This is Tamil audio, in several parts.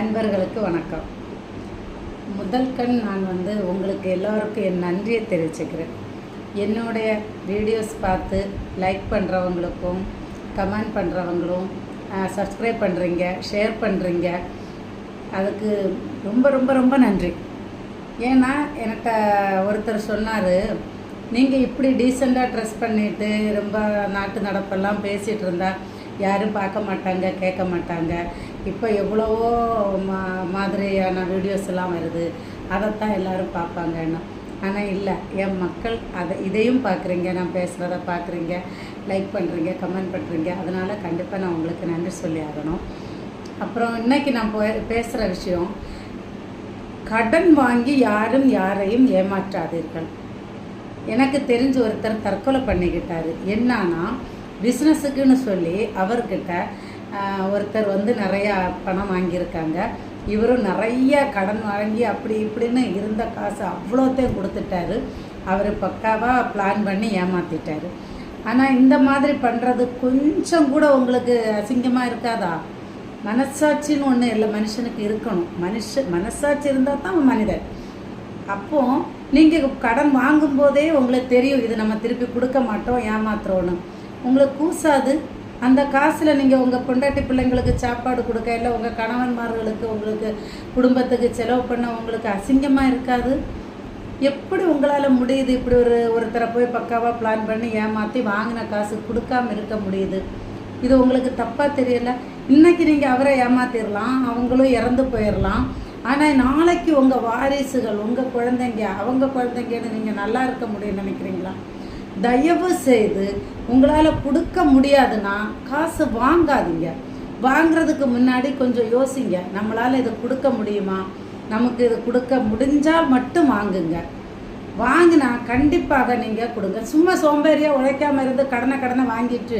அன்பர்களுக்கு வணக்கம். முதல் கண் நான் உங்களுக்கு எல்லாருக்கும் என் நன்றியை தெரிவிச்சுக்கிறேன். என்னுடைய வீடியோஸ் பார்த்து லைக் பண்ணுறவங்களுக்கும் கமெண்ட் பண்ணுறவங்களும் சப்ஸ்கிரைப் பண்ணுறீங்க, ஷேர் பண்ணுறீங்க. அதுக்கு ரொம்ப ரொம்ப ரொம்ப நன்றி. ஏன்னா என்கிட்ட ஒருத்தர் சொன்னார், நீங்கள் இப்படி டீசெண்டாக ட்ரெஸ் பண்ணிவிட்டு ரொம்ப நாட்டு நடப்பெல்லாம் பேசிகிட்டு இருந்தால் யாரும் பார்க்க மாட்டாங்க, கேட்க மாட்டாங்க. இப்போ எவ்வளவோ மாதிரியான வீடியோஸ் எல்லாம் வருது, அதைத்தான் எல்லோரும் பார்ப்பாங்கன்னு. ஆனால் இல்லை, என் மக்கள் இதையும் பார்க்குறீங்க, நான் பேசுகிறத பார்க்குறீங்க, லைக் பண்ணுறீங்க, கமெண்ட் பண்ணுறீங்க. அதனால் கண்டிப்பாக நான் உங்களுக்கு நன்றி சொல்லி ஆகணும். அப்புறம் இன்றைக்கி நான் பேசுகிற விஷயம், கடன் வாங்கி யாரும் யாரையும் ஏமாற்றாதீர்கள். எனக்கு தெரிஞ்ச ஒருத்தர் தற்கொலை பண்ணிக்கிட்டார். என்னன்னா, பிஸ்னஸுக்குன்னு சொல்லி அவர்கிட்ட ஒருத்தர் நிறையா பணம் வாங்கியிருக்காங்க. இவரும் நிறைய கடன் வாங்கி அப்படி இப்படின்னு இருந்த காசு அவ்வளோத்தையும் கொடுத்துட்டாரு. அவர் பக்காவாக பிளான் பண்ணி ஏமாற்றிட்டார். ஆனால் இந்த மாதிரி பண்ணுறது கொஞ்சம் கூட உங்களுக்கு அசிங்கமாக இருக்காதா? மனசாட்சின்னு ஒன்று இல்லை, மனுஷனுக்கு இருக்கணும். மனசாட்சி இருந்தால் தான் மனிதன். அப்போது நீங்கள் கடன் வாங்கும்போதே உங்களுக்கு தெரியும், இது நம்ம திருப்பி கொடுக்க மாட்டோம், ஏமாத்துறோன்னு. உங்களுக்கு கூசாது? அந்த காசில் நீங்கள் உங்கள் பொண்டாட்டி பிள்ளைங்களுக்கு சாப்பாடு கொடுக்க, இல்லை உங்கள் கணவன்மார்களுக்கு உங்களுக்கு குடும்பத்துக்கு செலவு பண்ண உங்களுக்கு அசிங்கமாக இருக்காது? எப்படி உங்களால் முடியுது இப்படி ஒருத்தரை போய் பக்காவாக பிளான் பண்ணி ஏமாற்றி வாங்கின காசு கொடுக்காமல் இருக்க முடியுது? இது உங்களுக்கு தப்பாக தெரியல? இன்றைக்கி நீங்கள் அவரை ஏமாற்றிடலாம், அவங்களும் இறந்து போயிடலாம். ஆனால் நாளைக்கு உங்கள் வாரிசுகள், உங்கள் குழந்தைங்க, அவங்க குழந்தைங்கன்னு நீங்கள் நல்லா இருக்க முடியும்னு நினைக்கிறீங்களா? தயவு செய்து உங்களால் கொடுக்க முடியாதுன்னா காசு வாங்காதீங்க. வாங்கிறதுக்கு முன்னாடி கொஞ்சம் யோசிங்க, நம்மளால் இதை கொடுக்க முடியுமா? நமக்கு இது கொடுக்க முடிஞ்சால் மட்டும் வாங்குங்க. வாங்கினா கண்டிப்பாக நீங்கள் கொடுங்க. சும்மா சோம்பேறியாக உழைக்காமல் இருந்து கடனை வாங்கிட்டு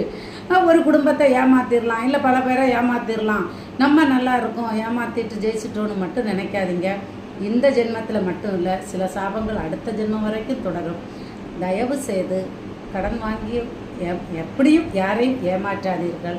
ஒரு குடும்பத்தை ஏமாற்றிடலாம், இல்லை பல பேரை ஏமாற்றிடலாம், நம்ம நல்லா இருக்கோம், ஏமாற்றிட்டு ஜெயிச்சிட்டோன்னு மட்டும் நினைக்காதீங்க. இந்த ஜென்மத்தில் மட்டும் இல்லை, சில சாபங்கள் அடுத்த ஜென்மம் வரைக்கும் தொடரும். தயவு செய்து கடன் வாங்கி எப்படியும் யாரையும் ஏமாற்றாதீர்கள்.